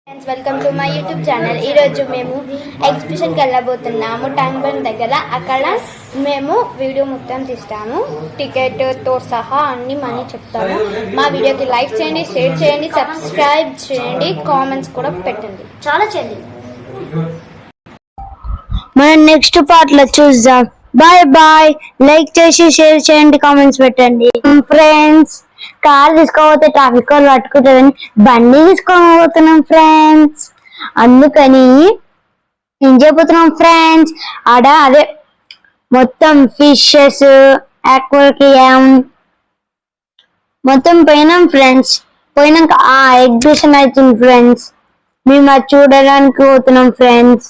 Friends welcome to my YouTube channel. ఈరోజు మేము ఎగ్జిబిషన్కి వెళ్ళబోతున్నాము tank bund దగ్గర. అక్కడ మేము వీడియో మొత్తం తీస్తాము, టికెట్తో సహా అన్ని మనీ చెప్తాము. మా వీడియోకి లైక్ చేయండి, షేర్ చేయండి, సబ్స్క్రైబ్ చేయండి, కామెంట్స్ కూడా పెట్టండి, చాలా చేయండి. మనం నెక్స్ట్ పార్ట్ లో చూద్దాం. Bye bye. లైక్ చేసి షేర్ చేయండి, కామెంట్స్ పెట్టండి. ఫ్రెండ్స్, కార్ తీసుకోపోతే ట్రాఫిక్ వాళ్ళు పట్టుకుంటుందని బండి తీసుకోబోతున్నాం ఫ్రెండ్స్. అందుకని ఏం చేయబోతున్నాం ఫ్రెండ్స్, అదే మొత్తం ఫిషెస్, ఆక్వేరియం మొత్తం పోయినాం ఫ్రెండ్స్. పోయినాక ఎగ్జిబిషన్ అవుతుంది ఫ్రెండ్స్, మేము అది చూడడానికి పోతున్నాం ఫ్రెండ్స్.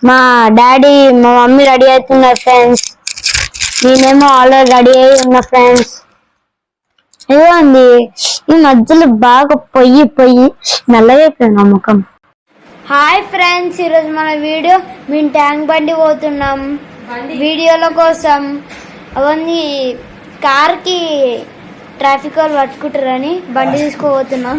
మా డాడీ మా మమ్మీ రెడీ అవుతున్నారు ఫ్రెండ్స్, నేనేమో ఆల్రెడీ రెడీ అయి ఉన్నా ఫ్రెండ్స్. ఏదో ఉంది ఈ మధ్యలో బాగా పొయ్యి నల్లగా నమ్మకం. హాయ్ ఫ్రెండ్స్, ఈరోజు మన వీడియో మేము ట్యాంక్ బండి పోతున్నాం. వీడియోల కోసం అవన్నీ కార్కి ట్రాఫిక్ వాళ్ళు పట్టుకుంటారని బండి తీసుకోబోతున్నాం.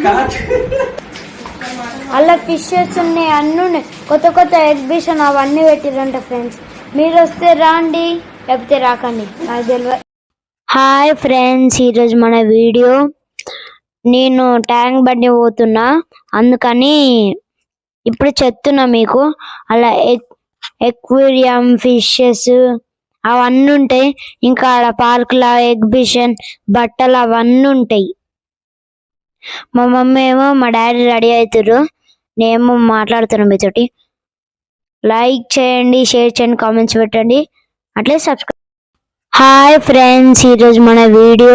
అలా ఫిషెస్ ఉన్నాయి, అన్నీ ఉన్నాయి, కొత్త ఎగ్జిబిషన్ అవన్నీ పెట్టిరంట ఫ్రెండ్స్. మీరు వస్తే రాండి, లేకపోతే రాకండి, నాకు తెలియదు. హాయ్ ఫ్రెండ్స్, ఈరోజు మన వీడియో నేను ట్యాంక్ బండి పోతున్నా, అందుకని ఇప్పుడు చెప్తున్నా మీకు. అలా ఎక్వేరియం ఫిషెస్ అవన్నీ ఉంటాయి. ఇంకా ఆడ పార్కుల ఎగ్జిబిషన్ బట్టలు అవన్నీ ఉంటాయి. మా మమ్మీ ఏమో మా డాడీ రెడీ అవుతారు, నేనేమో మాట్లాడుతున్నాను మీతోటి. లైక్ చేయండి, షేర్ చేయండి, కామెంట్స్ పెట్టండి, అట్లే సబ్స్క్రైబ్. హాయ్ ఫ్రెండ్స్, ఈరోజు మన వీడియో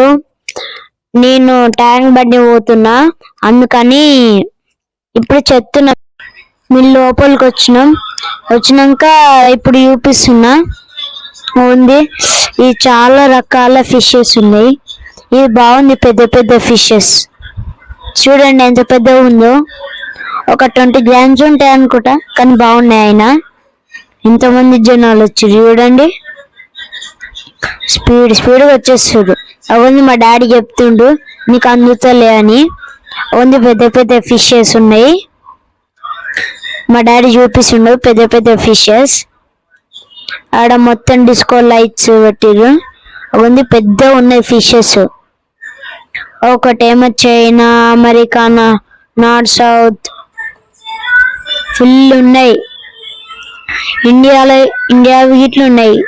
నేను ట్యాంక్ బండి పోతున్నా, అందుకని ఇప్పుడు చెప్తున్నా. మీ లోపలికి వచ్చినాక ఇప్పుడు చూపిస్తున్నా. ఉంది ఇది చాలా రకాల ఫిషెస్ ఉన్నాయి. ఇది బాగుంది, పెద్ద ఫిషెస్ చూడండి ఎంత పెద్దగా ఉందో. ఒక 20 grams ఉంటాయి అనుకుంటా, కానీ బాగున్నాయి. అయినా ఎంతమంది జనాలు వచ్చారు చూడండి, స్పీడ్గా వచ్చేస్తారు. అవన్నీ మా డాడీ చెప్తుండు నీకు అందుతలే అని. అవన్నీ పెద్ద ఫిషెస్ ఉన్నాయి, మా డాడీ చూపిస్తుండు పెద్ద ఫిషెస్. ఆడ మొత్తం డిస్కో లైట్స్ పెట్టిరు, అవన్నీ పెద్ద ఉన్నాయి ఫిషెస్. ఒకటేమో చైనా, అమెరికానా, నార్త్ సౌత్ ఫుల్ ఉన్నాయి. ఇండియా వీటిలు ఉన్నాయి.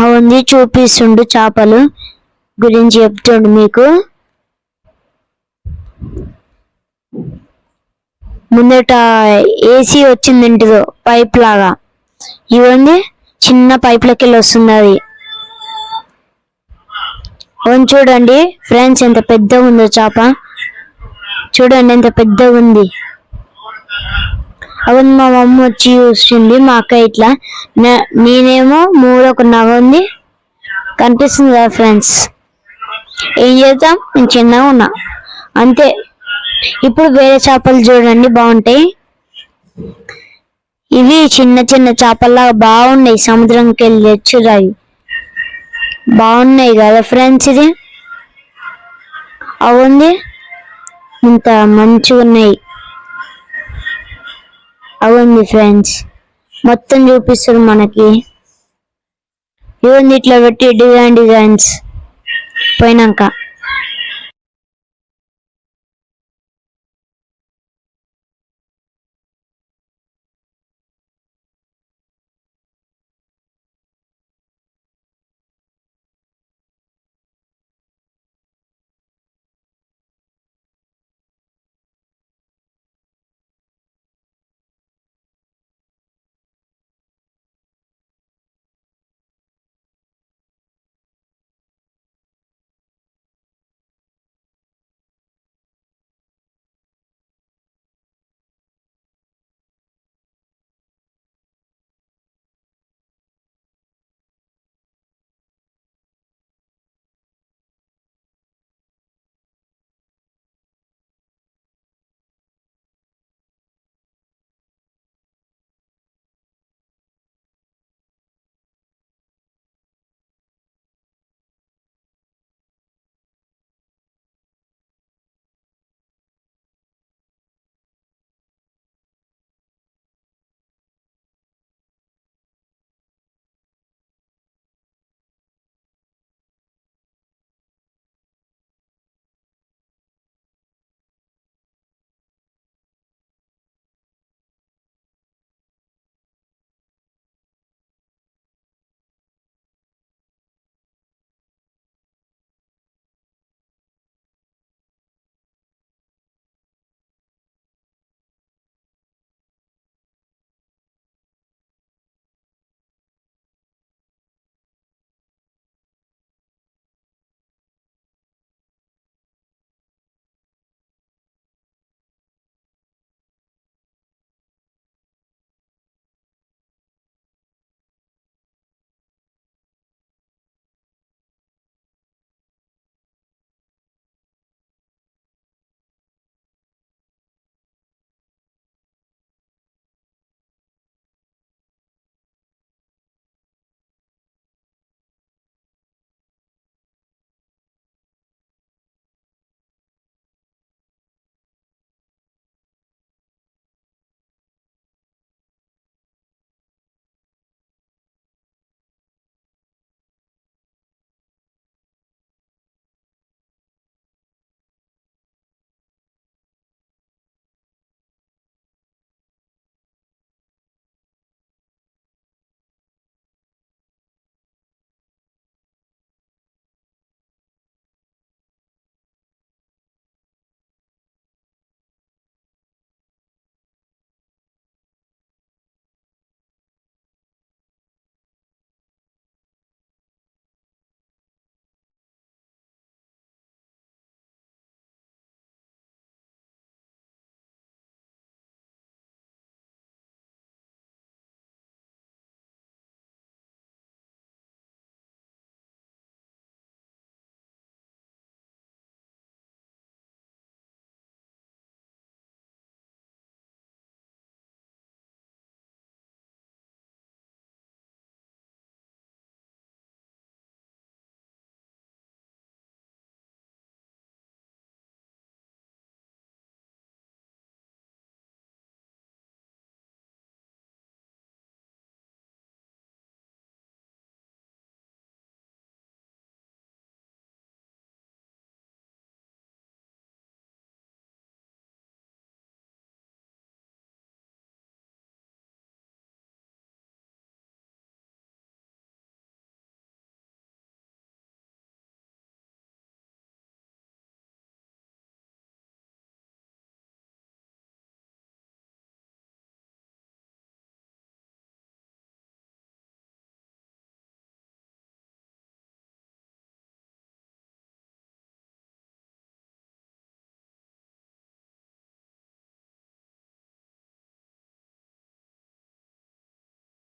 అవన్నీ చూపిస్తుండు, చేపలు గురించి చెప్తుండు మీకు. ముందట ఏసీ వచ్చింది ఇంటిదో పైప్ లాగా, ఇవన్నీ చిన్న పైప్లకి వెళ్ళి వస్తుంది అది. అవును చూడండి ఫ్రెండ్స్, ఎంత పెద్దగా ఉందో చేప, చూడండి ఎంత పెద్దగా ఉంది. అవును మా మమ్మీ వచ్చి చూస్తుంది, మా అక్క ఇట్లా, నేనేమో ఒక నగ ఉంది కనిపిస్తుంది కదా ఫ్రెండ్స్. ఏం చేద్దాం, నేను చిన్నగా ఉన్నా అంతే. ఇప్పుడు వేరే చేపలు చూడండి బాగుంటాయి. ఇవి చిన్న చేపల్లాగా బాగున్నాయి, సముద్రంకి వెళ్ళి తెచ్చురు. అవి బాగున్నాయి కదా ఫ్రెండ్స్. ఇది అవుంది ఇంత మంచిగా ఉన్నాయి. అవుంది ఫ్రెండ్స్, మొత్తం చూపిస్తారు మనకి. ఇవన్నీ ఇట్లా పెట్టి డిజైన్స్ పోయినాక